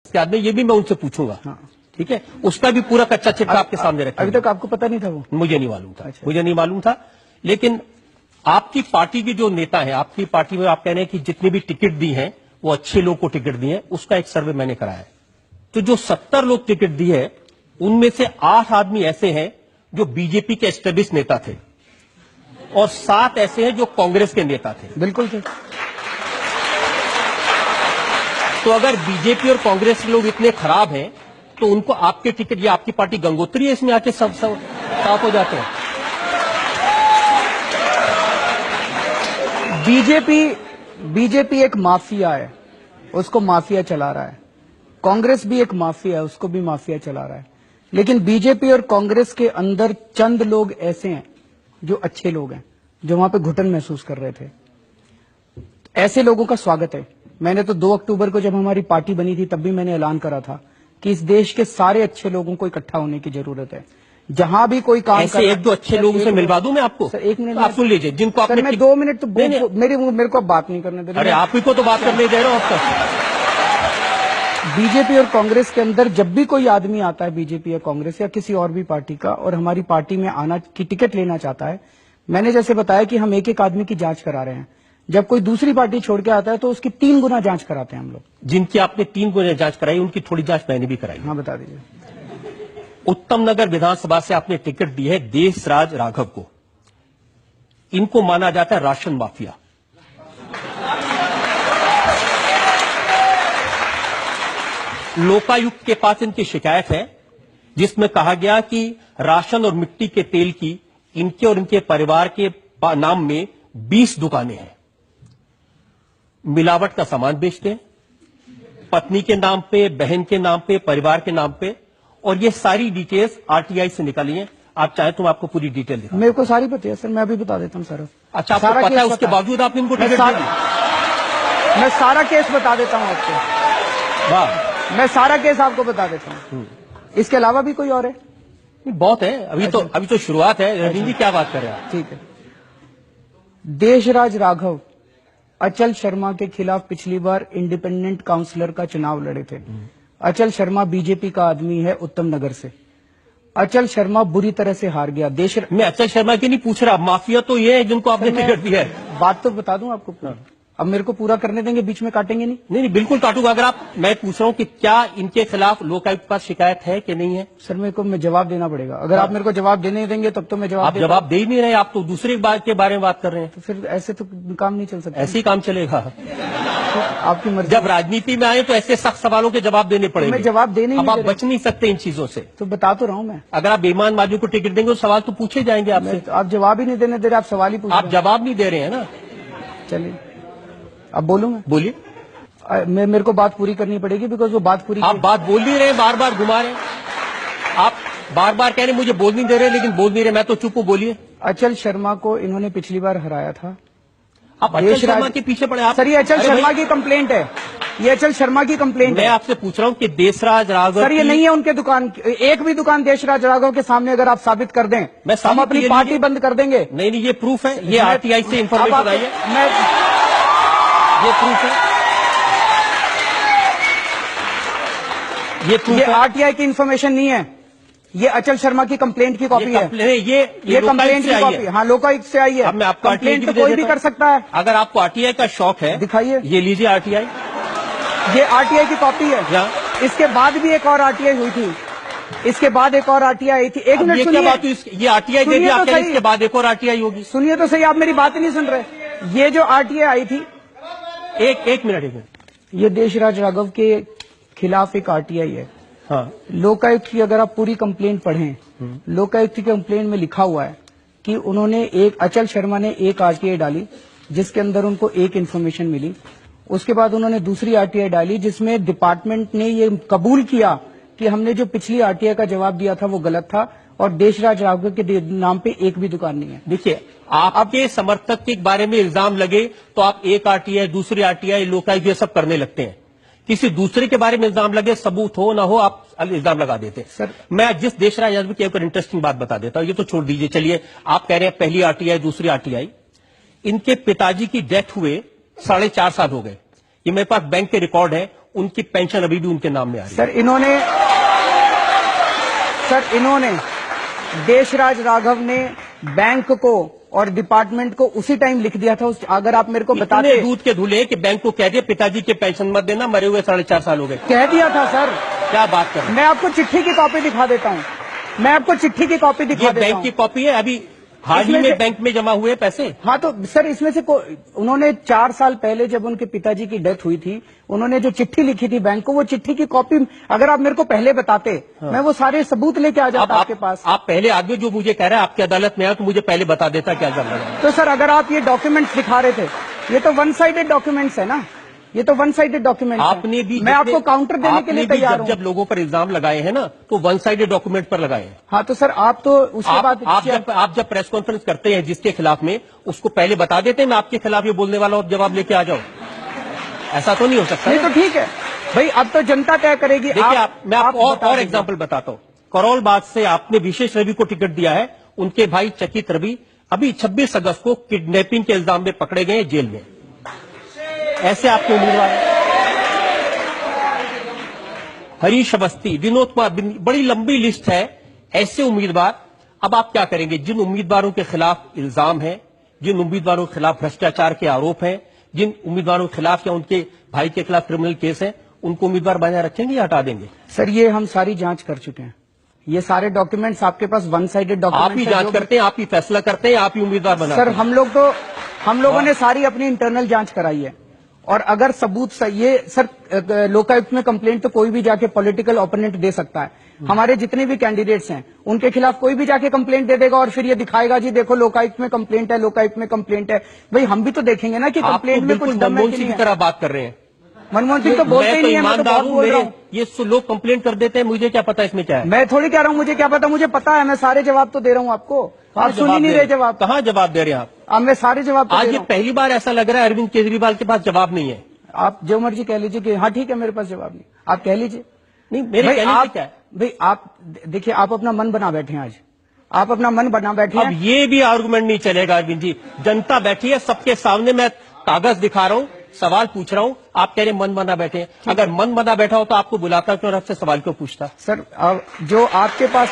इसके बाद में ये भी मैं उनसे पूछूंगा। हाँ। ठीक है, उसका भी पूरा कच्चा चिट्ठा आपके सामने रखा। अभी तक आपको पता नहीं था वो? मुझे नहीं मालूम था। अच्छा। मुझे नहीं मालूम था। लेकिन आपकी पार्टी के जो नेता हैं, आपकी पार्टी में आप कह रहे हैं कि जितने भी टिकट दी हैं वो अच्छे लोग को टिकट दिए हैं, उसका एक सर्वे मैंने कराया है। तो जो 70 लोग टिकट दिए हैं उनमें से 8 आदमी ऐसे हैं जो बीजेपी के एस्टेब्लिश नेता थे और 7 ऐसे हैं जो कांग्रेस के नेता थे। बिल्कुल थे। तो अगर बीजेपी और कांग्रेस के लोग इतने खराब हैं तो उनको आपके टिकट या आपकी पार्टी गंगोत्री है इसमें आके सब साफ हो जाते हैं। बीजेपी एक माफिया है, उसको माफिया चला रहा है। कांग्रेस भी एक माफिया है, उसको भी माफिया चला रहा है। लेकिन बीजेपी और कांग्रेस के अंदर चंद लोग ऐसे हैं जो अच्छे लोग हैं, जो वहां पे घुटन महसूस कर रहे थे। ऐसे लोगों का स्वागत है। मैंने तो 2 अक्टूबर को जब हमारी पार्टी बनी थी तब भी मैंने ऐलान करा था कि इस देश के सारे अच्छे लोगों को इकट्ठा होने की जरूरत है। जहां भी कोई काम ऐसे एक दो अच्छे लोगों से मिलवा दूं मैं आपको। सर 1 मिनट आप सुन लीजिए जिनको आपने। मैं 2 मिनट तो मेरे को बात नहीं करने दे रहे। अरे आप ही को तो बात करने दे रहे हो अब तक। बीजेपी और कांग्रेस के अंदर जब भी कोई आदमी आता है, बीजेपी या कांग्रेस या किसी और भी पार्टी का, और हमारी पार्टी में आना की टिकट लेना चाहता है, मैंने जैसे बताया कि हम एक एक आदमी की जांच करा रहे हैं। जब कोई दूसरी पार्टी छोड़ के आता है तो उसकी 3 गुना जांच कराते हैं हम लोग। जिनकी आपने 3 गुना जांच कराई उनकी थोड़ी जांच मैंने भी कराई। हाँ, बता दीजिए। उत्तम नगर विधानसभा से आपने टिकट दी है देशराज राघव को। इनको माना जाता है राशन माफिया। लोकायुक्त के पास इनकी शिकायत है जिसमें कहा गया कि राशन और मिट्टी के तेल की इनके और इनके परिवार के नाम में 20 दुकानें हैं। मिलावट का सामान बेचते हैं, पत्नी के नाम पे, बहन के नाम पे, परिवार के नाम पे, और ये सारी डिटेल्स आरटीआई से निकाली हैं। आप चाहे तो मैं आपको पूरी डिटेल दिखाऊं। मेरे को सारी पता है सर, मैं अभी बता देता हूं सर। अच्छा, आपको पता है उसके बावजूद आप इनको टिकट दे दी? मैं सारा केस बता देता हूं आपको। वाह, मैं सारा केस आपको बता देता हूं। इसके अलावा भी कोई और है? बहुत है। अभी तो शुरुआत है। रणजीत जी क्या बात कर रहे हैं? ठीक है। देशराज राघव अचल शर्मा के खिलाफ पिछली बार इंडिपेंडेंट काउंसलर का चुनाव लड़े थे। अचल शर्मा बीजेपी का आदमी है उत्तम नगर से। अचल शर्मा बुरी तरह से हार गया। मैं अचल शर्मा की नहीं पूछ रहा, माफिया तो ये है जिनको आपने टिकट दिया है। बात तो बता दूं आपको पूरा। अब मेरे को पूरा करने देंगे, बीच में काटेंगे नहीं? नहीं, बिल्कुल काटूंगा। अगर आप, मैं पूछ रहा हूं कि क्या इनके खिलाफ लोकायुक्त के पास शिकायत है कि नहीं है? सर मेरे को जवाब देना पड़ेगा। अगर आप मेरे को जवाब देने देंगे तब तो मैं आप जवाब दे ही नहीं रहे, आप तो दूसरी बात के बारे में बात कर रहे हैं। तो फिर ऐसे तो काम नहीं चल सकता। ऐसे ही काम चलेगा? तो आपकी मर्जी। जब राजनीति में आए तो ऐसे सख्त सवालों के जवाब देने पड़ेंगे। मैं जवाब देने अब आप बच नहीं सकते इन चीजों से। तो बता तो रहा हूं मैं। अगर आप बेईमान बाजू को टिकट देंगे तो सवाल तो पूछे जाएंगे आपसे। आप जवाब ही नहीं देने दे रहे, आप सवाल ही पूछ रहे हैं। आप जवाब नहीं दे रहे हैं ना। चलिए अब बोलूं मैं? बोलिए। मेरे को बात पूरी करनी पड़ेगी बिकॉज वो बात पूरी। आप बात बोल नहीं रहे, बार बार घुमा रहे हैं। आप बार बार कह रहे मुझे बोल नहीं दे रहे, लेकिन बोल नहीं रहे। मैं तो चुप हूं, बोलिए। अचल शर्मा को इन्होंने पिछली बार हराया था। आप अचल शर्मा के पीछे पड़े आप? सर ये अचल शर्मा की कंप्लेंट है, ये अचल शर्मा की कंप्लेंट है। मैं आपसे पूछ रहा हूं कि देशराज राघव। सर ये नहीं है उनके दुकान, एक भी दुकान देशराज राघव के सामने अगर आप साबित कर दें हम अपनी पार्टी बंद कर देंगे। नहीं, ये प्रूफ है। ये आरटीआई से इंफॉर्मेशन आई है। ये प्रूफ है। ये आरटीआई की इंफॉर्मेशन नहीं है, ये अचल शर्मा की कंप्लेंट की कॉपी है। ये कंप्लेंट की कॉपी, हाँ लोकायुक्त से आई है। अब मैं आपको कंप्लेंट तो कोई भी कर सकता है। अगर आपको आरटीआई का शौक है दिखाइए। ये लीजिए आरटीआई। ये आरटीआई की कॉपी है। इसके बाद भी एक और आरटीआई हुई थी, इसके बाद एक और आरटीआई आई थी। एक मिनट सुनिए। ये आरटीआई दे दिया, इसके बाद एक और आरटीआई होगी। सुनिए तो सही, आप मेरी बात ही नहीं सुन रहे। ये जो आरटीआई आई थी, एक मिनट, ये देशराज राघव के खिलाफ एक आरटीआई है। हाँ। लोकायुक्त की अगर आप पूरी कंप्लेंट पढ़ें, लोकायुक्त की कंप्लेंट में लिखा हुआ है कि उन्होंने अचल शर्मा ने एक आरटीआई डाली जिसके अंदर उनको एक इन्फॉर्मेशन मिली। उसके बाद उन्होंने दूसरी आरटीआई डाली जिसमें डिपार्टमेंट ने ये कबूल किया कि हमने जो पिछली आरटीआई का जवाब दिया था वो गलत था और देशराज राघव के नाम पे एक भी दुकान नहीं है। देखिए, आपके समर्थक के बारे में इल्जाम लगे तो आप एक आरटीआई, दूसरी आरटीआई, लोकायुक्त ये सब करने लगते हैं। किसी दूसरे के बारे में इल्जाम लगे, सबूत हो ना हो, आप इल्जाम लगा देते हैं। सर मैं जिस देशराज यादव की एक इंटरेस्टिंग बात बता देता हूं, ये तो छोड़ दीजिए। चलिए, आप कह रहे हैं पहली आरटीआई, दूसरी आरटीआई। इनके पिताजी की डेथ हुए 4.5 साल हो गए। ये मेरे पास बैंक के रिकॉर्ड है। उनकी पेंशन अभी भी उनके नाम में आ रही है। सर इन्होंने देशराज राघव ने बैंक को और डिपार्टमेंट को उसी टाइम लिख दिया था। अगर आप मेरे को बताते, इतने दूध के धुले कि बैंक को कह दिया पिताजी के पेंशन मत देना, मरे हुए 4.5 साल हो गए। कह दिया था सर। क्या बात कर रहे हैं? मैं आपको चिट्ठी की कॉपी दिखा देता हूँ। मैं आपको चिट्ठी की कॉपी दिखा ये देता बैंक हूँ। की कॉपी है, अभी हाल ही इसमें में से- बैंक में जमा हुए पैसे। हाँ तो सर इसमें से उन्होंने 4 साल पहले जब उनके पिताजी की डेथ हुई थी, उन्होंने जो चिट्ठी लिखी थी बैंक को, वो चिट्ठी की कॉपी अगर आप मेरे को पहले बताते, मैं वो सारे सबूत लेके आ जाता आपके पास। आप पहले आदमी जो मुझे कह रहा है आपकी अदालत में आया तो मुझे पहले बता देता क्या चल रहा है। तो सर अगर आप ये डॉक्यूमेंट्स दिखा रहे थे, ये तो वन साइडेड डॉक्यूमेंट्स है ना, ये तो वन साइडेड डॉक्यूमेंट आपने भी मैं आपको काउंटर देने के लिए तैयार हूँ। जब लोगों पर इल्जाम लगाए हैं ना तो वन साइडेड डॉक्यूमेंट पर लगाए हैं। हाँ तो सर आप तो उसके बाद आप जब प्रेस कॉन्फ्रेंस करते हैं जिसके खिलाफ में, उसको पहले बता देते हैं मैं आपके खिलाफ ये बोलने वाला हूं, जवाब लेके आ जाओ। ऐसा तो नहीं हो सकता। नहीं तो ठीक है भाई, अब तो जनता तय करेगी। देखिए मैं आपको बता और दीजिए। एग्जाम्पल बताता हूं। करोल बाग से आपने विशेष रवि को टिकट दिया है, उनके भाई चकित रवि अभी 26 अगस्त को किडनैपिंग के इल्जाम में पकड़े गए जेल में। ऐसे आपके उम्मीदवार हैं। हरीश अवस्थी, विनोद कुमार, बड़ी लंबी लिस्ट है ऐसे उम्मीदवार। अब आप क्या करेंगे? जिन उम्मीदवारों के खिलाफ इल्जाम है, जिन उम्मीदवारों के खिलाफ भ्रष्टाचार के आरोप हैं, जिन उम्मीदवारों के खिलाफ या उनके भाई के खिलाफ क्रिमिनल केस है, उनको उम्मीदवार बनाए रखेंगे या हटा देंगे? सर ये हम सारी जांच कर चुके हैं। ये सारे डॉक्यूमेंट्स आपके पास वन साइडेड आप डॉक्यूमेंट्स ही जांच करते हैं, आप ही फैसला करते हैं, आप ही उम्मीदवार बनाते सर हैं। हम लोगों ने सारी अपनी इंटरनल जांच कराई है। और अगर सबूत ये सर लोकायुक्त में कंप्लेंट तो कोई भी जाके पॉलिटिकल ओपोनेंट दे सकता है। हमारे जितने भी कैंडिडेट्स हैं उनके खिलाफ कोई भी जाके कंप्लेंट दे देगा और फिर ये दिखाएगा जी देखो लोकायुक्त में कंप्लेंट है, लोकायुक्त में कंप्लेंट है। भाई हम भी तो देखेंगे ना कि आप कंप्लेंट तो में कुछ बिल्कुल दम है मनमोहन कि सिंह नहीं की है। तरह बात कर रहे हैं। मनमोहन सिंह तो बोलते ही नहीं है, मैं तो ईमानदार बहुत हूं, बोल रहा हूँ। ये लोग कंप्लेंट कर देते हैं, मुझे क्या पता इसमें क्या है। मैं थोड़ी कह रहा हूँ मुझे क्या पता, मुझे पता है। मैं सारे जवाब तो दे रहा हूँ आपको, आप सुन ही नहीं रहे जवाब। कहाँ जवाब दे रहे हैं आप? अब मैं सारे जवाब तो दे आज रहा ये हूँ। पहली बार ऐसा लग रहा है अरविंद केजरीवाल के पास जवाब नहीं है। आप जो मर्जी कह लीजिए कि हाँ ठीक है मेरे पास जवाब नहीं, आप कह लीजिए। नहीं, मेरे भाई कहने से क्या है? भाई आप देखिए, आप अपना मन बना बैठे हैं आज, आप अपना मन बना बैठे अब हैं। ये भी आर्गुमेंट नहीं चलेगा अरविंद जी। जनता बैठी है सबके सामने, मैं कागज दिखा रहा हूँ, सवाल पूछ रहा हूँ, आप कह रहे हैं मन बना बैठे हैं। अगर मन बना बैठा हो तो आपको बुलाता क्यों और आपसे सवाल क्यों पूछता? सर जो आपके पास